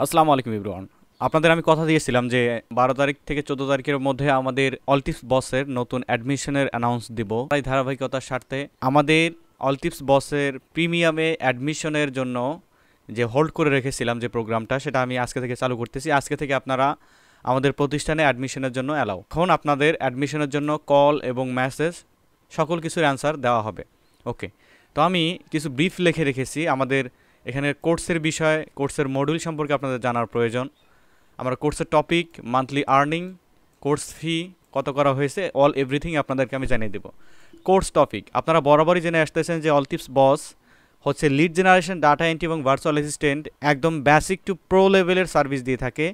আসসালামু আলাইকুম এভরিওয়ান। আপনাদের আমি কথা দিয়েছিলাম যে 12 তারিখ থেকে 14 তারিখের মধ্যে আমাদের অলটিপস বসের নতুন অ্যাডমিশনের অ্যানাউন্স দিব। তাই ধারাবাহিকতার স্বার্থে আমাদের অলটিপস বসের প্রিমিয়ামে অ্যাডমিশনের জন্য যে হোল্ড করে রেখেছিলাম যে প্রোগ্রামটা, সেটা আমি আজকে থেকে চালু করতেছি। আজকে থেকে আপনারা আমাদের প্রতিষ্ঠানে অ্যাডমিশনের জন্য অ্যালাউ। এখন আপনাদের অ্যাডমিশনের জন্য কল এবং মেসেজ সকল কিছুর অ্যান্সার দেওয়া হবে। ওকে, তো আমি কিছু ব্রিফ লিখে রেখেছি। আমাদের এখানে কোর্সের বিষয়, কোর্সের মডিউল সম্পর্কে আপনাদের জানার প্রয়োজন। আমরা কোর্সের topic, monthly earning, course fee কত করা হয়েছে, অল এভরিথিং আপনাদেরকে আমি জানিয়ে দেবো। কোর্স টপিক আপনারা বরাবরই জেনে আসতেছেন যে অলটিপস বস হচ্ছে লিড জেনারেশন, ডাটা এন্ট্রি এবং ভার্চুয়াল অ্যাসিস্ট্যান্ট একদম বেসিক টু প্রো লেভেলের সার্ভিস দিয়ে থাকে।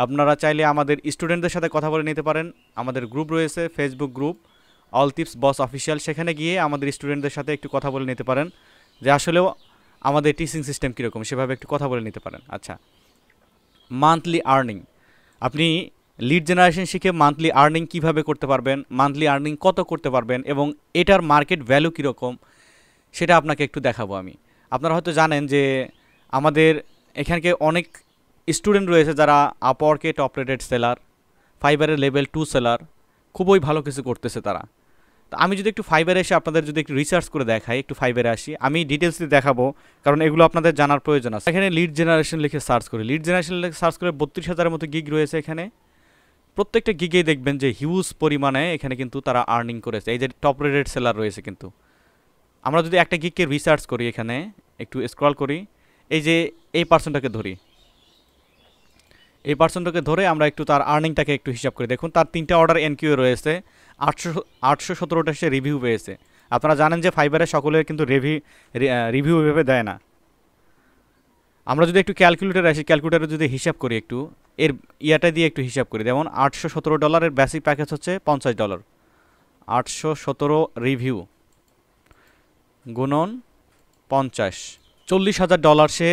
আপনারা চাইলে আমাদের স্টুডেন্টদের সাথে কথা বলে নিতে পারেন। আমাদের গ্রুপ রয়েছে, ফেসবুক গ্রুপ অলটিপস বস অফিসিয়াল, সেখানে গিয়ে আমাদের স্টুডেন্টদের সাথে একটু কথা বলে নিতে পারেন যে আসলেও আমাদের টিচিং সিস্টেম কীরকম, সেভাবে একটু কথা বলে নিতে পারেন। আচ্ছা, মান্থলি আর্নিং, আপনি লিড জেনারেশন শিখে মান্থলি আর্নিং কীভাবে করতে পারবেন, মান্থলি আর্নিং কত করতে পারবেন এবং এটার মার্কেট ভ্যালু কীরকম সেটা আপনাকে একটু দেখাবো আমি। আপনারা হয়তো জানেন যে আমাদের এখানকে অনেক স্টুডেন্ট রয়েছে যারা আপওয়ার্কে টপ রেটেড সেলার, ফাইবারের লেভেল 2 সেলার, খুবই ভালো কিছু করতেছে তারা। তো আমি যদি একটু ফাইবারে এসে আপনাদের যদি একটু রিসার্চ করে দেখাই, একটু ফাইবারে আসি, আমি ডিটেলসলি দেখাবো কারণ এগুলো আপনাদের জানার প্রয়োজন আছে। এখানে লিড জেনারেশন লিখে সার্চ করি, লিড জেনারেশন লিখে সার্চ করে 32,000-এর মতো গিগ রয়েছে এখানে। প্রত্যেকটা গিগেই দেখবেন যে হিউজ পরিমাণে এখানে কিন্তু তারা আর্নিং করেছে। এই যে টপ রেটেড সেলার রয়েছে, কিন্তু আমরা যদি একটা গিগকে রিসার্চ করি, এখানে একটু স্ক্রল করি, এই যে এই পার্সনটাকে ধরি, এই পার্সনটাকে ধরে আমরা একটু তার আর্নিংটাকে একটু হিসাব করি। দেখুন তার 3টা অর্ডার এনকিউ রয়েছে, 817টা সে রিভিউ পেয়েছে। আপনারা জানেন যে ফাইবারে সকলের কিন্তু রিভিউ এভাবে দেয় না। আমরা যদি একটু ক্যালকুলেটার আসি, ক্যালকুলেটারে যদি হিসাব করি, একটু এর ইয়াটা দিয়ে একটু হিসাব করি, যেমন $817 বেসিক প্যাকেজ হচ্ছে $50, 817 রিভিউ গুণন 50, $40,000 সে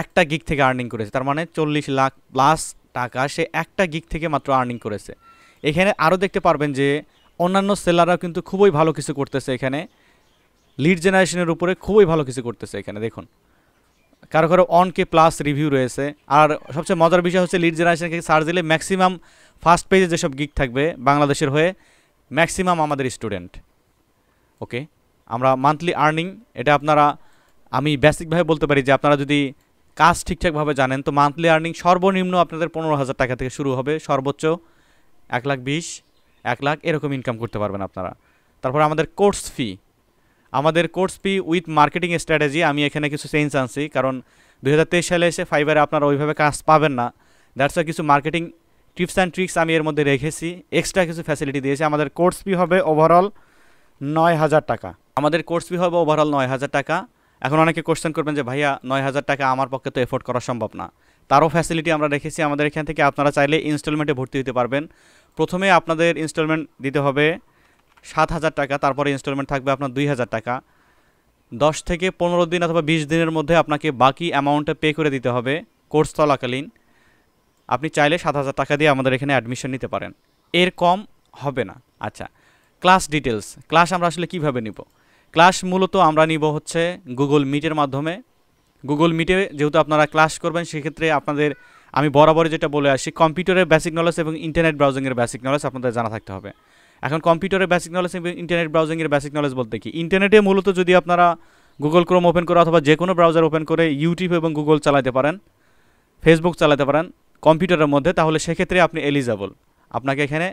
একটা গিগ থেকে আর্নিং করেছে। তার মানে 40 লাখ প্লাস টাকা সে একটা গিগ থেকে মাত্র আর্নিং করেছে। এখানে আরও দেখতে পারবেন যে অন্যান্য সেলাররাও কিন্তু খুবই ভালো কিছু করতেছে। এখানে লিড জেনারেশনের উপরে খুবই ভালো কিছু করতেছে। এখানে দেখুন কারো কারো 1K প্লাস রিভিউ রয়েছে। আর সবচেয়ে মজার বিষয় হচ্ছে লিড জেনারেশনকে সার্চ দিলে ম্যাক্সিমাম ফার্স্ট পেজে যেসব গিগ থাকবে বাংলাদেশের হয়ে, ম্যাক্সিমাম আমাদের স্টুডেন্ট। ওকে, আমরা মান্থলি আর্নিং, এটা আপনারা, আমি বেসিকভাবে বলতে পারি যে আপনারা যদি কাজ ঠিকঠাকভাবে জানেন তো মান্থলি আর্নিং সর্বনিম্ন আপনাদের 15,000 টাকা থেকে শুরু হবে, সর্বোচ্চ 1,20,000, 1,00,000 এরকম ইনকাম করতে পারবেন আপনারা। তারপর আমাদের কোর্স ফি, আমাদের course fee with marketing strategy, আমি এখানে কিছু চেঞ্জ আনছি কারণ 2023 সালে এসে ফাইবারে আপনারা ওইভাবে কাজ পাবেন না। দ্যাটস কিছু মার্কেটিং টিপস অ্যান্ড ট্রিক্স আমি এর মধ্যে রেখেছি, এক্সট্রা কিছু ফ্যাসিলিটি দিয়েছি। আমাদের কোর্স ফি হবে ওভারঅল 9,000 টাকা। আমাদের কোর্স ফি হবে ওভারঅল 9,000 টাকা। এখন অনেকে কোশ্চেন করবেন যে ভাইয়া 9,000 টাকা আমার পক্ষে তো এফোর্ড করা সম্ভব না। তারও ফ্যাসিলিটি আমরা রেখেছি আমাদের এখান থেকে। আপনারা চাইলে ইনস্টলমেন্টে ভর্তি হতে পারবেন। প্রথমে আপনাদের ইনস্টলমেন্ট দিতে হবে 7,000 টাকা, তারপরে ইনস্টলমেন্ট থাকবে আপনার 2,000 টাকা। 10 থেকে 15 দিন অথবা 20 দিনের মধ্যে আপনাকে বাকি অ্যামাউন্টটা পে করে দিতে হবে কোর্স চলাকালীন। আপনি চাইলে 7,000 টাকা দিয়ে আমাদের এখানে অ্যাডমিশন নিতে পারেন, এর কম হবে না। আচ্ছা, ক্লাস ডিটেলস, ক্লাস আমরা আসলে কীভাবে নিব? ক্লাস মূলত আমরা নিব হচ্ছে গুগল মিটের মাধ্যমে। গুগল মিটে যেহেতু আপনারা ক্লাস করবেন, সেক্ষেত্রে আপনাদের আমি বরাবরই যেটা বলে আসি, কম্পিউটারের বেসিক নলেজ এবং ইন্টারনেট ব্রাউজিংয়ের বেসিক নলেজ আপনাদের জানা থাকতে হবে। এখন কম্পিউটারের বেসিক নলেজ এবং ইন্টারনেট ব্রাউজিংয়ের বেসিক নলেজ বলতে কি, ইন্টারনেটে মূলত যদি আপনারা গুগল ক্রোম ওপেন করে অথবা যে কোনো ব্রাউজার ওপেন করে ইউটিউব এবং গুগল চালাতে পারেন, ফেসবুক চালাতে পারেন কম্পিউটারের মধ্যে, তাহলে সেক্ষেত্রে আপনি এলিজেবল, আপনাকে এখানে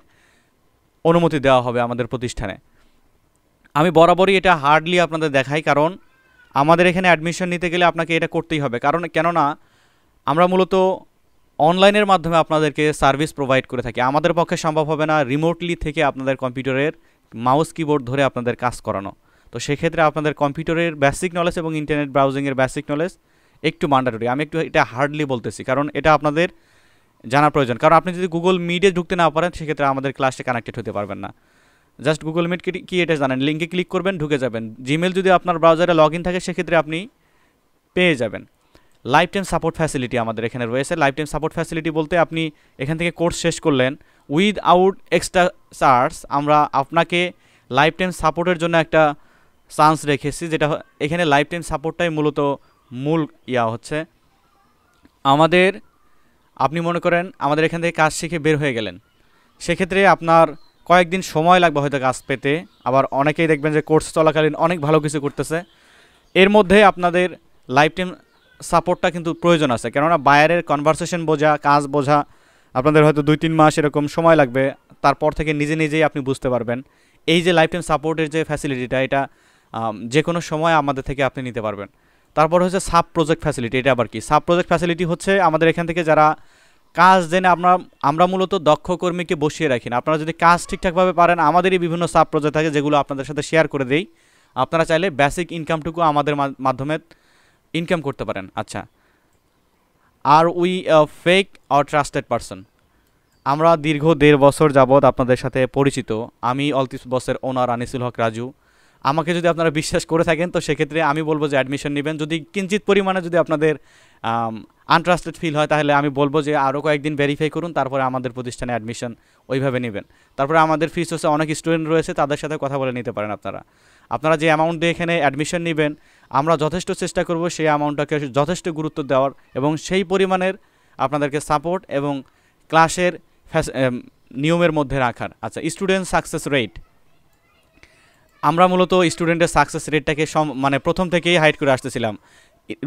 অনুমতি দেওয়া হবে আমাদের প্রতিষ্ঠানে। আমি বরাবরই এটা হার্ডলি আপনাদের দেখাই, কারণ আমাদের এখানে অ্যাডমিশন নিতে গেলে আপনাকে এটা করতেই হবে। কারণ কেননা আমরা মূলত অনলাইনের মাধ্যমে আপনাদেরকে সার্ভিস প্রোভাইড করে থাকি। আমাদের পক্ষে সম্ভব হবে না রিমোটলি থেকে আপনাদের কম্পিউটারের মাউস কিবোর্ড ধরে আপনাদের কাজ করানো। তো সেক্ষেত্রে আপনাদের কম্পিউটারের বেসিক নলেজ এবং ইন্টারনেট ব্রাউজিংয়ের বেসিক নলেজ একটু ম্যান্ডেটরি। আমি একটু এটা হার্ডলি বলতেছি কারণ এটা আপনাদের জানা প্রয়োজন। কারণ আপনি যদি গুগল মিটে ঢুকতে না পারেন, সেক্ষেত্রে আমাদের ক্লাসে কানেক্টেড হতে পারবেন না। জাস্ট গুগল মিট কি এটা জানেন, লিঙ্কে ক্লিক করবেন, ঢুকে যাবেন। জিমেল যদি আপনার ব্রাউজারে লগ ইন থাকে, সেক্ষেত্রে আপনি পেয়ে যাবেন। লাইফ টাইম সাপোর্ট ফ্যাসিলিটি আমাদের এখানে রয়েছে। লাইফ টাইম সাপোর্ট ফ্যাসিলিটি বলতে আপনি এখান থেকে কোর্স শেষ করলেন, উইথআউট এক্সট্রা চার্জ আমরা আপনাকে লাইফ টাইম সাপোর্টের জন্য একটা চান্স রেখেছি, যেটা এখানে লাইফ টাইম সাপোর্টটাই মূলত মূল হচ্ছে আমাদের আপনি মনে করেন আমাদের এখান থেকে কাজ শিখে বের হয়ে গেলেন, সেক্ষেত্রে আপনার কয়েকদিন সময় লাগবে হয়তো কাজ পেতে। আবার অনেকেই দেখবেন যে কোর্স চলাকালীন অনেক ভালো কিছু করতেছে। এর মধ্যে আপনাদের লাইফ টাইম সাপোর্টটা কিন্তু প্রয়োজন আছে, কেননা বায়ারের কনভারসেশন বোঝা, কাজ বোঝা আপনাদের হয়তো 2-3 মাস এরকম সময় লাগবে। তারপর থেকে নিজে নিজেই আপনি বুঝতে পারবেন। এই যে লাইফ টাইম সাপোর্টের যে ফ্যাসিলিটিটা, এটা যে কোনো সময় আমাদের থেকে আপনি নিতে পারবেন। তারপর হচ্ছে সাব প্রজেক্ট ফ্যাসিলিটি। এটা আবার কি? সাব প্রজেক্ট ফ্যাসিলিটি হচ্ছে আমাদের এখান থেকে যারা কাজ জেনে আমরা মূলত দক্ষ কর্মীকে বসিয়ে রাখি না। আপনারা যদি কাজ ঠিকঠাকভাবে পারেন, আমাদেরই বিভিন্ন সাব প্রজেক্ট থাকে যেগুলো আপনাদের সাথে শেয়ার করে দেই। আপনারা চাইলে বেসিক ইনকামটুকু আমাদের মাধ্যমে ইনকাম করতে পারেন। আচ্ছা, আর we fake or trusted person? আমরা দীর্ঘ 1.5 বছর যাবৎ আপনাদের সাথে পরিচিত। আমি অলতিস বসের ওনার আনিসুল হক রাজু। আমাকে যদি আপনারা বিশ্বাস করে থাকেন তো সেক্ষেত্রে আমি বলবো যে অ্যাডমিশন নেবেন। যদি কিঞ্চিত পরিমাণে যদি আপনাদের আনট্রাস্টেড ফিল হয়, তাহলে আমি বলবো যে আরও কয়েকদিন ভেরিফাই করুন, তারপরে আমাদের প্রতিষ্ঠানে অ্যাডমিশন ওইভাবে নেবেন। তারপরে আমাদের ফিস হচ্ছে, অনেক স্টুডেন্ট রয়েছে, তাদের সাথে কথা বলে নিতে পারেন। আপনারা যে অ্যামাউন্ট দিয়ে এখানে অ্যাডমিশন নেবেন, আমরা যথেষ্ট চেষ্টা করব সেই অ্যামাউন্টটাকে যথেষ্ট গুরুত্ব দেওয়ার এবং সেই পরিমাণের আপনাদেরকে সাপোর্ট এবং ক্লাসের নিয়মের মধ্যে রাখার। আচ্ছা, স্টুডেন্ট সাকসেস রেট। আমরা মূলত স্টুডেন্টের সাকসেস রেটটাকে মানে প্রথম থেকেই হাইড করে আসতেছিলাম।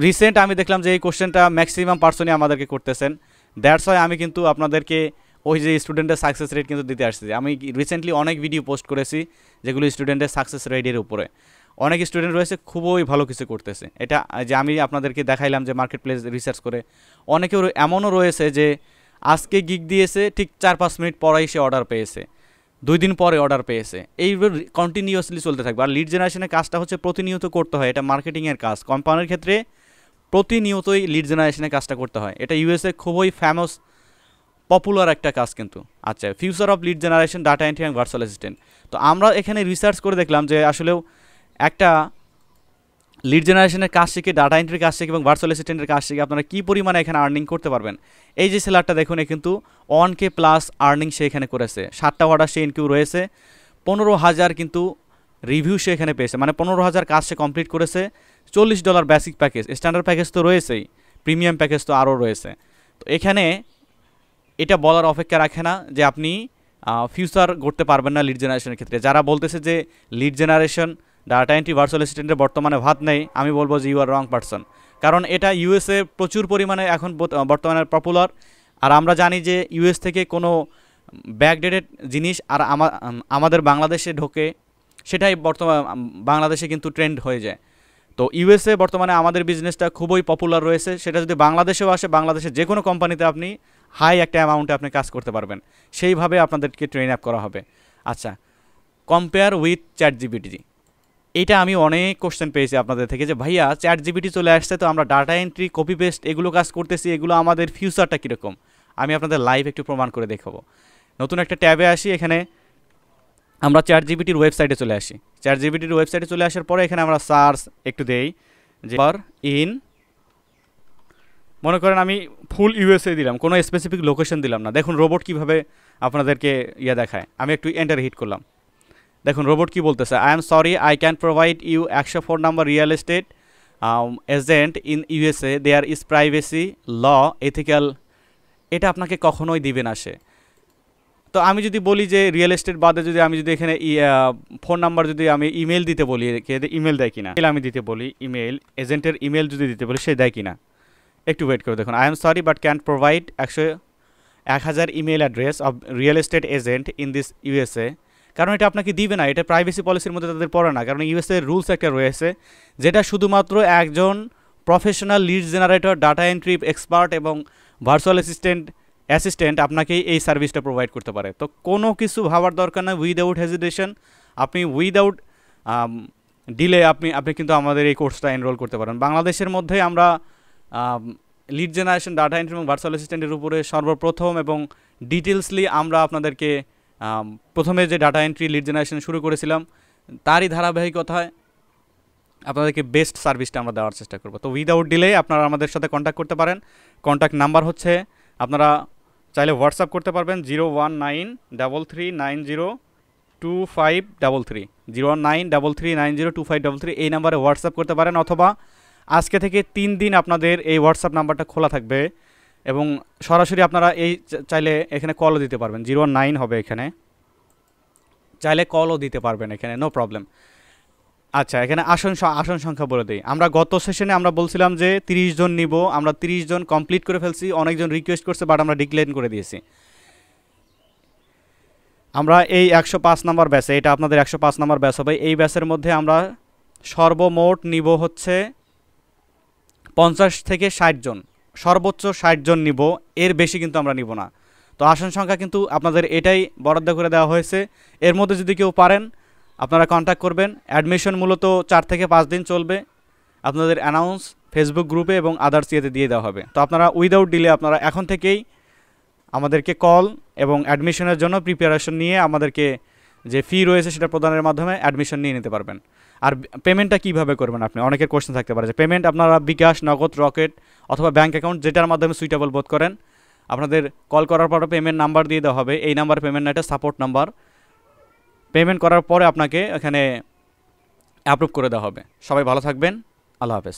রিসেন্ট আমি দেখলাম যে এই কোশ্চেনটা ম্যাক্সিমাম পার্সনই আমাদেরকে করতেছেন। দ্যাটস ওয়াই আমি কিন্তু আপনাদেরকে ওই যে স্টুডেন্টের সাকসেস রেট কিন্তু দিতে আসছি। আমি রিসেন্টলি অনেক ভিডিও পোস্ট করেছি যেগুলো স্টুডেন্টের সাকসেস রেটের উপরে। অনেক স্টুডেন্ট রয়েছে খুবই ভালো কিছু করতেছে। এটা যে আমি আপনাদেরকে দেখাইলাম যে মার্কেট প্লেস রিসার্চ করে, অনেকেও এমনও রয়েছে যে আজকে গিগ দিয়েছে, ঠিক 4-5 মিনিট পরেই সে অর্ডার পেয়েছে, 2 দিন পরে অর্ডার পেয়েছে। এইভাবে কন্টিনিউয়াসলি চলতে থাকবে। আর লিড জেনারেশনের কাজটা হচ্ছে প্রতিনিয়ত করতে হয়। এটা মার্কেটিংয়ের কাজ। কোম্পানির ক্ষেত্রে প্রতিনিয়তই লিড জেনারেশনের কাজটা করতে হয়। এটা ইউএসএ খুবই ফেমাস পপুলার একটা কাজ কিন্তু। আচ্ছা, future of lead generation, data entry and virtual assistant. তো আমরা এখানে রিসার্চ করে দেখলাম যে আসলেও একটা লিড জেনারেশনের কাজ শিখে, ডাটা এন্ট্রির কাজ শিখে এবং ভার্চুয়াল অ্যাসিস্ট্যান্টের কাজ শিখে আপনারা কী পরিমাণে এখানে আর্নিং করতে পারবেন। এই যে সেলারটা দেখুন, এ কিন্তু 1K প্লাস আর্নিং সে এখানে করেছে। 7টা অর্ডার সে ইনকিউ রয়েছে, 15,000 কিন্তু রিভিউ সে এখানে পেয়েছে, মানে 15,000 কাজ সে কমপ্লিট করেছে। $40 বেসিক প্যাকেজ, স্ট্যান্ডার্ড প্যাকেজ তো রয়েছেই, প্রিমিয়াম প্যাকেজ তো আরও রয়েছে। তো এখানে এটা বলার অপেক্ষা রাখে না যে আপনি ফিউচার করতে পারবেন না লিড জেনারেশনের ক্ষেত্রে। যারা বলতেছে যে lead generation, data entry, virtual অ্যাসিস্ট্যান্টের বর্তমানে ভাত নেই, আমি বলবো যে ইউ আর রং পারসন। কারণ এটা ইউএসএ প্রচুর পরিমাণে এখন বর্তমানে পপুলার। আর আমরা জানি যে ইউএস থেকে কোনো ব্যাকডেটেড জিনিস আর আমাদের বাংলাদেশে ঢোকে, সেটাই বাংলাদেশে কিন্তু ট্রেন্ড হয়ে যায়। তো ইউএসএ বর্তমানে আমাদের বিজনেসটা খুবই পপুলার রয়েছে। সেটা যদি বাংলাদেশেও আসে, বাংলাদেশের যে কোনো কোম্পানিতে আপনি হাই একটা অ্যামাউন্টে আপনি কাজ করতে পারবেন। সেইভাবে আপনাদেরকে ট্রেন আপ করা হবে। আচ্ছা, কম্পেয়ার উইথ চ্যাট জিপিটি। এইটা আমি অনেক কোশ্চেন পেয়েছি আপনাদের থেকে যে ভাইয়া চ্যাট জিপিটি চলে আসছে, তো আমরা ডাটা এন্ট্রি, কপি পেস্ট এগুলো কাজ করতেছি, এগুলো আমাদের ফিউচারটা কীরকম? আমি আপনাদের লাইভ একটু প্রমাণ করে দেখাবো। নতুন একটা ট্যাবে আসি, এখানে আমরা চ্যাট জিপিটির ওয়েবসাইটে চলে আসি। চ্যাট জিপিটির ওয়েবসাইটে চলে আসার পরে এখানে আমরা সার্চ একটু দেই যে মনে করেন আমি ফুল ইউএসএ দিলাম, কোনো স্পেসিফিক লোকেশন দিলাম না। দেখুন রোবট কীভাবে আপনাদেরকে দেখায়। আমি একটু এন্টার হিট করলাম, দেখুন রোবট কি বলতেছে। I am sorry, I can provide you 104 number real estate agent in USA, there is privacy law ethical. এটা আপনাকে কখনোই দিবে না সে। তো আমি যদি বলি যে রিয়েল এস্টেট বাদে যদি আমি যদি এখানে ফোন নাম্বার যদি আমি ইমেল দিতে বলি, ইমেল দেয় কিনা, আমি দিতে বলি ইমেল, এজেন্টের ইমেল যদি দিতে বলি সে দেয় কিনা, একটু ওয়েট করে দেখুন। I am sorry but can provide 1,000 email address of real estate agent in this USA. কারণ এটা আপনাকে দিবে না, এটা প্রাইভেসি পলিসির মধ্যে তাদের পড়ে না। কারণ ইউএসএ রুলস একটা রয়েছে যেটা শুধুমাত্র একজন professional lead generator, data entry expert এবং ভার্চুয়াল অ্যাসিস্ট্যান্ট আপনাকেই এই সার্ভিসটা প্রোভাইড করতে পারে। তো কোনো কিছু ভাবার দরকার নয়, উইদাউট হেজিটেশন আপনি উইদাউট ডিলে আপনি কিন্তু আমাদের এই কোর্সটা এনরোল করতে পারেন। বাংলাদেশের মধ্যে আমরা লিড জেনারেশন, ডাটা এন্ট্রি এবং ভার্চুয়াল অ্যাসিস্ট্যান্টের উপরে সর্বপ্রথম এবং ডিটেলসলি আমরা আপনাদেরকে প্রথমে যে ডাটা এন্ট্রি, লিড জেনারেশন শুরু করেছিলাম, তারই ধারাবাহিকতায় আপনাদেরকে বেস্ট সার্ভিসটা আমরা দেওয়ার চেষ্টা করব। তো উইদাউট ডিলে আপনারা আমাদের সাথে কন্ট্যাক্ট করতে পারেন। কন্ট্যাক্ট নাম্বার হচ্ছে, আপনারা চাইলে হোয়াটসঅ্যাপ করতে পারবেন 01933902533, 01933902533, এই নাম্বারে হোয়াটসঅ্যাপ করতে পারেন। অথবা আজকে থেকে 3 দিন আপনাদের এই হোয়াটসঅ্যাপ নাম্বারটা খোলা থাকবে। এবং সরাসরি আপনারা এই চাইলে এখানে কলও দিতে পারবেন, 019 হবে এখানে, চাইলে কলও দিতে পারবেন এখানে, নো প্রবলেম। আচ্ছা, এখানে আসন সংখ্যা বলে দিই। আমরা গত সেশনে আমরা বলছিলাম যে 30 জন নিব, আমরা 30 জন কমপ্লিট করে ফেলছি। অনেকজন রিকোয়েস্ট করছে বাট আমরা ডিক্লেয়ার করে দিয়েছি। আমরা এই 105 নম্বর ব্যাচে, এটা আপনাদের 105 নম্বর ব্যাচ হবে, এই ব্যাচের মধ্যে আমরা সর্বমোট নিব হচ্ছে 50 থেকে 60 জন, সর্বোচ্চ 60 জন নিব, এর বেশি কিন্তু আমরা নিব না। তো আসন সংখ্যা কিন্তু আপনাদের এটাই বরাদ্দ করে দেওয়া হয়েছে। এর মধ্যে যদি কেউ পারেন আপনারা কন্ট্যাক্ট করবেন। অ্যাডমিশন মূলত 4 থেকে 5 দিন চলবে। আপনাদের অ্যানাউন্স ফেসবুক গ্রুপে এবং আদার্স ইয়েতে দিয়ে দেওয়া হবে। তো আপনারা উইদাউট ডিলে আপনারা এখন থেকেই আমাদেরকে কল এবং অ্যাডমিশনের জন্য প্রিপারেশন নিয়ে আমাদেরকে যে ফি রয়েছে সেটা প্রদানের মাধ্যমে অ্যাডমিশন নিয়ে নিতে পারবেন। আর পেমেন্টটা কীভাবে করবেন, আপনি অনেকের কোশ্চেন থাকতে পারে যে পেমেন্ট আপনারা বিকাশ, নগদ, রকেট অথবা ব্যাঙ্ক অ্যাকাউন্ট যেটার মাধ্যমে সুইটেবল বোধ করেন, আপনাদের কল করার পরে পেমেন্ট নাম্বার দিয়ে দেওয়া হবে। এই নাম্বার পেমেন্ট না, এটা সাপোর্ট নাম্বার। পেমেন্ট করার পরে আপনাকে এখানে অ্যাপ্রুভ করে দেওয়া হবে। সবাই ভালো থাকবেন, আল্লাহ হাফেজ।